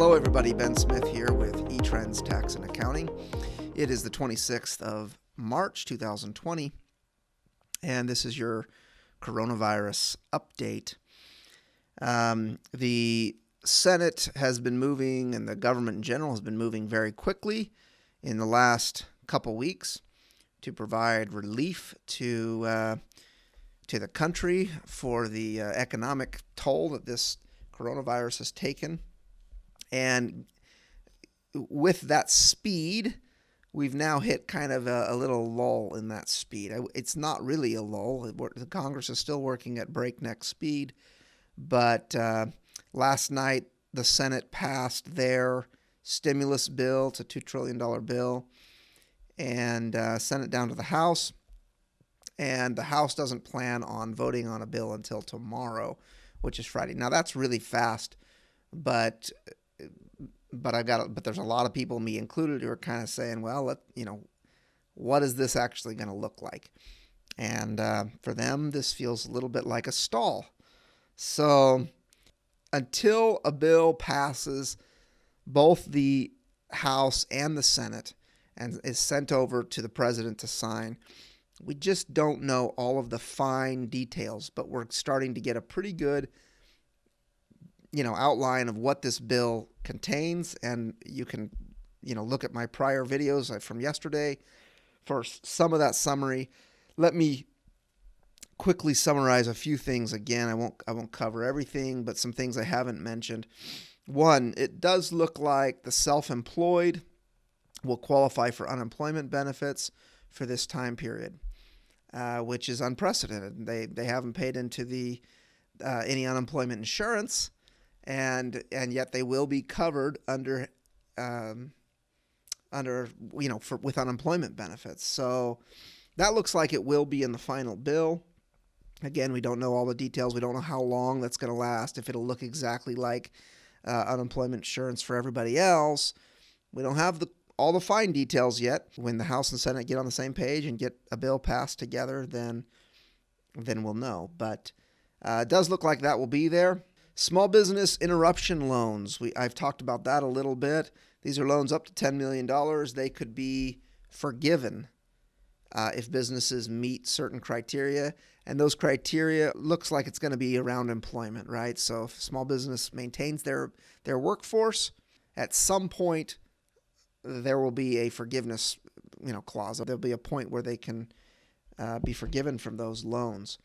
Hello everybody, Ben Smith here with eTrends Tax and Accounting. It is the 26th of March 2020, and this is your coronavirus update. The Senate has been moving, and the government in general has been moving very quickly in the last couple weeks to provide relief to the country for the economic toll that this coronavirus has taken. And with that speed, we've now hit kind of a little lull in that speed. It's not really a lull. The Congress is still working at breakneck speed. But last night, the Senate passed their stimulus bill. It's a $2 trillion bill, and sent it down to the House. And the House doesn't plan on voting on a bill until tomorrow, which is Friday. Now, that's really fast, but there's a lot of people, me included, who are kind of saying, well, what is this actually going to look like? And for them, this feels a little bit like a stall. So until a bill passes both the House and the Senate and is sent over to the president to sign, we just don't know all of the fine details, but we're starting to get a pretty good outline of what this bill contains, and you can, look at my prior videos from yesterday for some of that summary. Let me quickly summarize a few things again. I won't cover everything, but some things I haven't mentioned. One, it does look like the self-employed will qualify for unemployment benefits for this time period, which is unprecedented. They haven't paid into the any unemployment insurance. And yet they will be covered with unemployment benefits. So that looks like it will be in the final bill. Again, we don't know all the details. We don't know how long that's going to last, if it'll look exactly like unemployment insurance for everybody else. We don't have all the fine details yet. When the House and Senate get on the same page and get a bill passed together, then we'll know. But it does look like that will be there. Small business interruption loans. I've talked about that a little bit. These are loans up to $10 million. They could be forgiven if businesses meet certain criteria. And those criteria looks like it's going to be around employment, right? So if a small business maintains their workforce, at some point there will be a forgiveness clause. There'll be a point where they can be forgiven from those loans.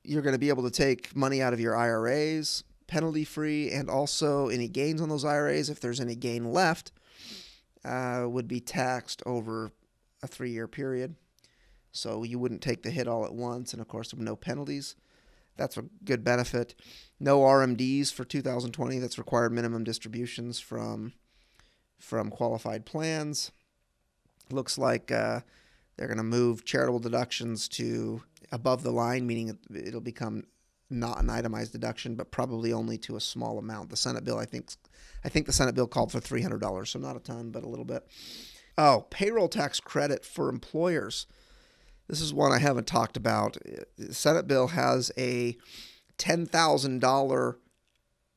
You're going to be able to take money out of your IRAs penalty-free, and also any gains on those IRAs, if there's any gain left, would be taxed over a 3-year period. So you wouldn't take the hit all at once, and of course no penalties. That's a good benefit. No RMDs for 2020. That's required minimum distributions from qualified plans. Looks like they're going to move charitable deductions to above the line, meaning it'll become not an itemized deduction, but probably only to a small amount. The Senate bill, I think the Senate bill called for $300, so not a ton, but a little bit. Oh, payroll tax credit for employers. This is one I haven't talked about. The Senate bill has a $10,000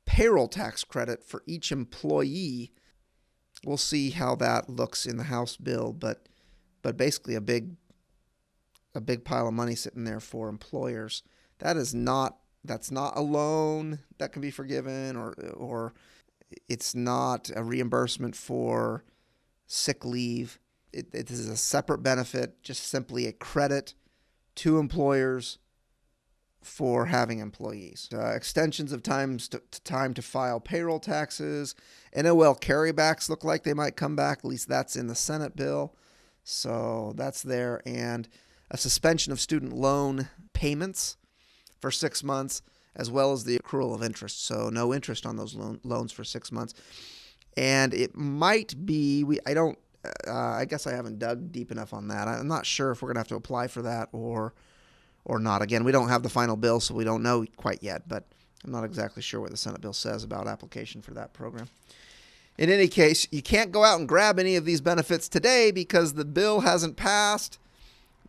payroll tax credit for each employee. We'll see how that looks in the House bill, but basically a big pile of money sitting there for employers. That's not a loan that can be forgiven, or it's not a reimbursement for sick leave. It is a separate benefit, just simply a credit to employers for having employees. Extensions of time to file payroll taxes. NOL carrybacks look like they might come back. At least that's in the Senate bill. So that's there. And a suspension of student loan payments for 6 months, as well as the accrual of interest. So no interest on those loans for 6 months. And it might be, I guess I haven't dug deep enough on that. I'm not sure if we're going to have to apply for that or not. Again, we don't have the final bill, so we don't know quite yet, but I'm not exactly sure what the Senate bill says about application for that program. In any case, you can't go out and grab any of these benefits today because the bill hasn't passed.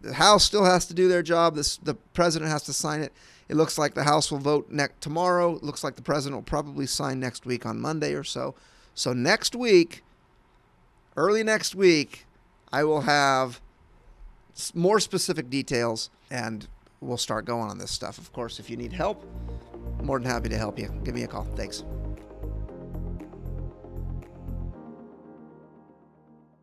The House still has to do their job. The president has to sign it. It looks like the House will vote tomorrow. It looks like the president will probably sign next week on Monday or so. So next week, early next week, I will have more specific details, and we'll start going on this stuff. Of course, if you need help, more than happy to help you. Give me a call. Thanks.